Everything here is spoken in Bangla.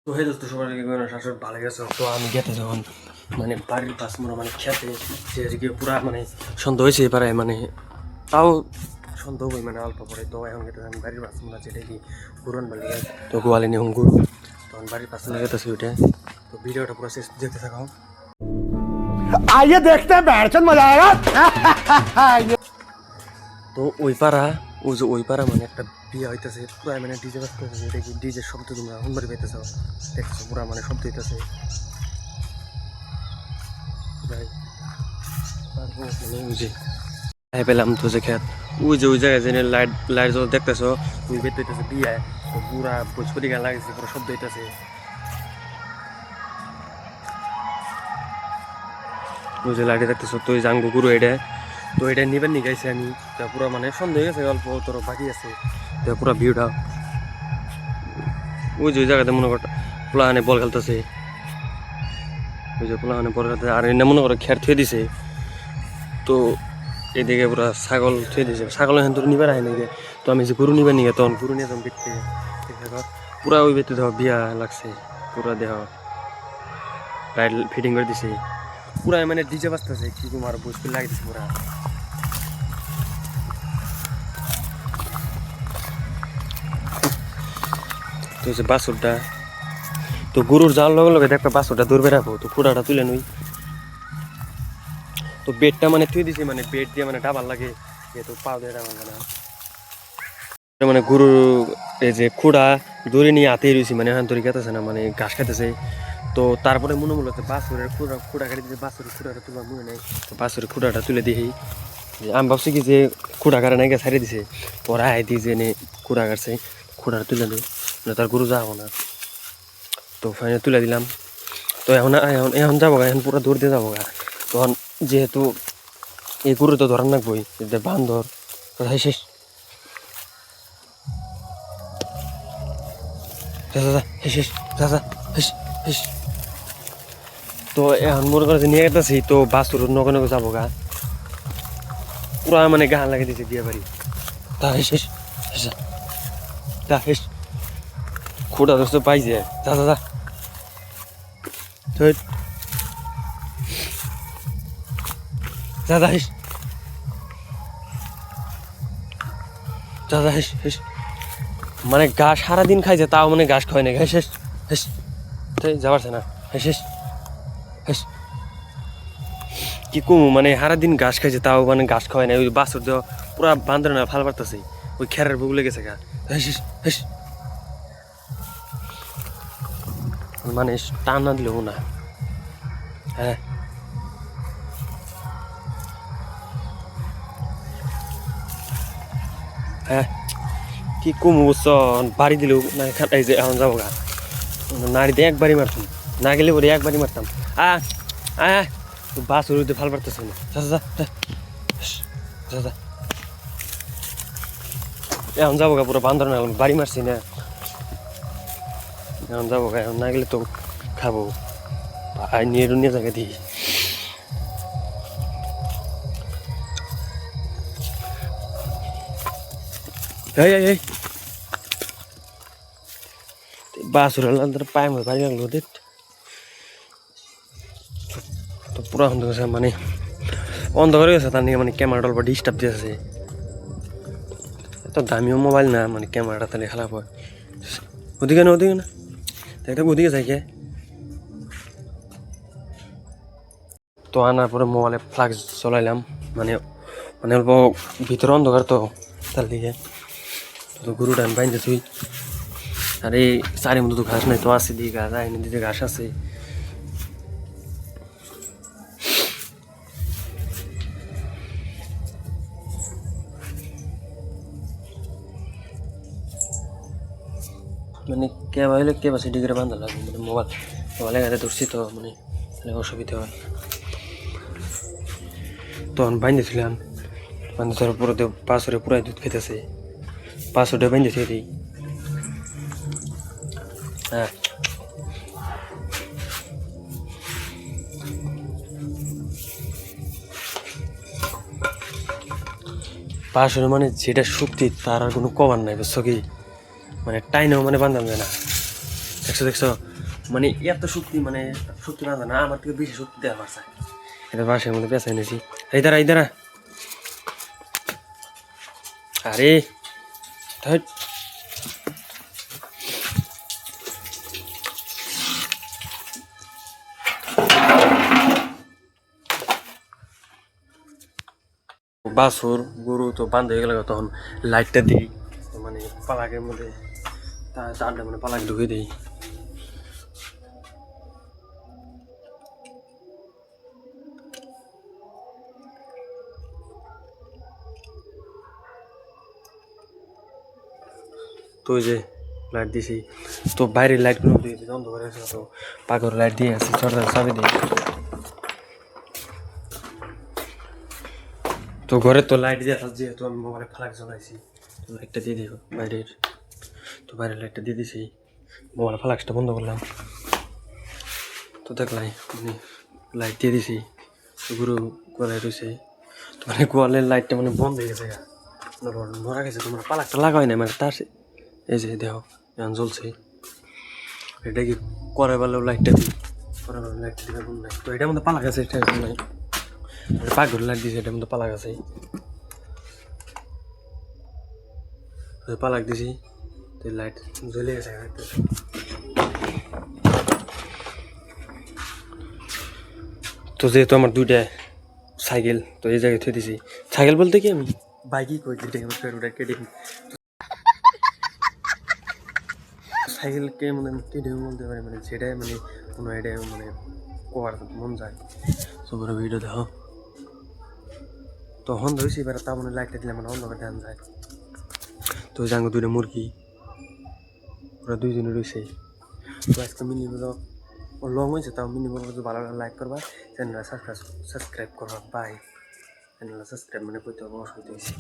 তো হে দোস্ত সবার আগে শাশুড় ভালো গেছে। তো আমি গেতে যখন মানে বাড়ির পাশ মোড়া মানে খেতে যে আজকে পুরা মানে সন্ধ্যা হয়েছে এবারে মানে তাও সন্ধ্যা হই মানে অল্প পরে। তো এখন গেতে আমি বাড়ির পাশ মোড়া যেটা কি গুরুন বালি তো গোয়ালে নিয়ে গুরু তখন বাড়ির পাশ মোড়া গেতেছি ওইটা। তো ভিডিওটা পুরো শেষ দেখতে থাকাও। आइए देखते हैं बैठचंद मजा आएगा। তো ওই পাড়া ওই যে ওই পাড়া মানে একটা বিয়ে হইতেছে পুরা মানে ডিজে বাজতেছে, এটা কি ডিজের শব্দ তোমরা হুনবাড়ি পাইতেছ দেখতেছো পুরা মানে শব্দ হইতেছে ভাই। মানে ওই যে পেলাম তো যে খেত ওই জায়গায় যে লাইট লাইট জ্বল দেখতেছো ওই বের হইতেছে বিয়ে। তো পুরা ভোজপুরি গান লাগছে পুরো শব্দ হইতেছে। ওই যে লাইটে দেখতেছো তো ওই জাঙ্গু গুরু এটা তো এটা নিবেন নি গাইছি আমি। তো পুরো মানে সন্দেহ হয়ে গেছে অল্প তোর বাকি আছে। তো পুরো ভিউটা ওই যে ওই জায়গাতে মনে কর পোলাহানে বল খেলতেছে, ওই যে পোলাহানে বল খেলতেছে আর এনে মনে করো খের থুয়ে দিছে। তো এদিকে পুরো ছাগল থুয়ে দিছে, ছাগল এখন তোর নিবার আয় নাকি। তো আমি যে গরু নিবার নিয়ে তখন গরু নিয়ে যখন দেখতে পুরা ওই বেতে দেওয়া বিয়া লাগছে পুরা দেহ লাইট ফিটিং করে দিছে পুরা মানে ডিজে বাজতেছে কি তোমার বুঝতে লাগছে পুরা। তো যে বাছুরটা তো গরুর যাওয়ার লগে লগে দেখবে বাছুরটা দৌড়বে রাখবো। তো খুঁড়াটা তুলে নই তো বেডটা মানে থুয়ে দিছি মানে বেড দিয়ে মানে ডাবার লাগে যেহেতু পাও দিয়ে ডাবার না মানে গরু এই যে খুঁড়া দড়ি নিয়ে হাতেই রয়েছি মানে এখন দড়ি খেতেছে না মানে ঘাস খেতেছে। তো তারপরে মনে মূলত বাছুরের খুঁড়া কাটি দিতে বাছুরের খুঁড়াটা তোমার মনে নেই। তো বাছুরের খুঁড়াটা তুলে দিই আমি ভাবছি কি যে খুঁড়া কাটা নাকি ছাড়িয়ে দিছে পরে আয় দিয়ে যে এনে খুঁড়া কাটছে খুঁড়াটা তুলে দিই মানে তার গরু যাবো না। তো ফাইনাল তুলে দিলাম। তো এখন এখন এখন যাবো গা, এখন পুরো দৌড় দিয়ে যাবো গা। তখন যেহেতু এই গরু তো ধরান রাখবোই বান্ধর কোথায় শেষ শেষ শেষ। তো এখন মনে করে নিয়ে গেতেছি তো বাসুর নগে নগে যাবো গা পুরা মানে গান লাগিয়ে দিয়েছে বিয়ে বাড়ি তা শেষ তা শেষ খুঁড়া দোস্ত পাইছে যা যা যা দাদা হেস দাদা হেস হেস মানে ঘাস সারাদিন খাইছে তাও মানে ঘাস খায় না হেস হেস হেস যাবারছে না হেস হেস হেস কি কমু মানে সারাদিন ঘাস খাইছে তাও মানে ঘাস খাওয়ায় না। ওই বাছুর দেওয়া পুরা বান্ধব না ফাল পারতেছে ওই খেরের বুক লেগেছে গা হেস হেস হেস মানে টান না দিলেও না। হ্যাঁ হ্যাঁ কি কম বুঝছ বাড়ি দিলেও না খাটাই যে এখন যাবো গা নাড়ি দিয়ে একবারই মারতাম না গেলে পরে একবারই মারতাম বাস উড়িতে ভাল পারতেছে না এখন যাবো গা পুরো বান্ধব না বাড়ি মারছি না এখন যাবো গা এখন না গেলে তো খাবো নিয়ে জায়গা দিই। এই বাসুর পায়ে মধ্যে বাড়ি লাগলো ওদের তো পুরো অন্ধকার মানে অন্ধকার হয়ে গেছে তার নিয়ে মানে ক্যামেরাটা অল্প ডিস্টার্ব দিয়েছে। এত দামিও মোবাইল না মানে ক্যামেরাটা তাহলে খারাপ হয়। ওদিকে না দেখ ওদিকে যাই কে। তো আনার পরে মোবাইলে ফ্লাক্স চলাইলাম মানে মানে অল্প ভিতরে অন্ধকার তো তার দিকে তো গরুটা আমি বাইন্দে তুই আর এই চারি মতো তো ঘাস নাই তো আছে দিকে ঘাস আইনি দিতে ঘাস আছে। মানে ক্যাব হইলে ক্যাব আছে ডিগ্রি বান্ধা লাগবে মানে মোবাইলে গাড়ি ধরছি তো মানে অসুবিধা হয়। তখন বাঁধেছিলাম বান্ধে ধরার পরে তো পাঁচরে পুরাই দুধ খেতেছে পাঁচশোটা বেঁধে থেকে দিই। হ্যাঁ পাঁচশো মানে যেটা শক্তি তার আর কোনো কবার নাই বুঝছো কি মানে টাইনেও মানে বান্ধাম যায় না। দেখছো মানে এত শক্তি মানে শক্তি না জানা আমার থেকে বেশি শক্তি দেওয়া পারছে এটা বাসার মধ্যে পেঁচা এনেছি এই দাঁড়া আরে ধ্যাৎ। বাছুর গরু তো বান্ধ হয়ে গেল তখন লাইটটা দিই মানে পালাকের মধ্যে তারটা মানে পালাক ঢুকে দিই তো ওই যে লাইট দিছি তো বাইরের লাইটগুলো দিয়ে দিই অন্ধকার হয়েছে তো পাখর লাইট দিয়ে আসি ছোট চাবি দিই তো ঘরে তো লাইট দিয়ে আসা যেহেতু আমি মোবাইলে ফ্লাগ জ্বালাইছি তো লাইটটা দিয়ে দিই বাইরের তো বাইরের লাইটটা দিয়ে দিছি মোবাইল ফ্লাক্সটা বন্ধ করলাম তো দেখলাই মানে লাইট দিয়ে দিছি গরু গোয়ালে রয়েছে তো মানে গোয়ালের লাইটটা মানে বন্ধ হয়ে গেছে মরা গেছে তোমার পালাকটা লাগাই না মানে তার এই যে দেহ এখন জ্বলছে এটা কি করে বেলাও লাইটটা দিই করে বেলা লাইটটা দিলে বন্ধ নাই তো এটার মধ্যে পালা গেছে এটা নাই পাকঘর লাইট দিয়েছে এটার মধ্যে পালা গেছে পালাক দিছি তো লাইট জ্বলে গেছে তো যেহেতু আমার দুইটা সাইকেল তো এই জায়গায় থুয়ে দিছি সাইকেল বলতে কি আমি বাইকই কই দিই ওটা কেটে সাইকেলকে মানে কেটে বলতে পারি মানে সেটাই মানে কোনো আইডিয়া মানে করার মন যায় তো পুরো ভিডিও দেখো তো হন ধরেছি এবার তা মানে লাইটটা দিলে মানে অন্ধকার ধ্যান যায় তো জাঙ্গো দুইটা মুরগি ওরা দুইজনে রয়েছে তো আজকে মিনি ব্লগ ও লং হয়েছে তাও মিনি ব্লগ যদি ভালো লাইক করবা চ্যানেলটা সাবস্ক্রাইব করবা বাই চ্যানেলটা সাবস্ক্রাইব মানে করতে হবে অসুবিধা হয়েছে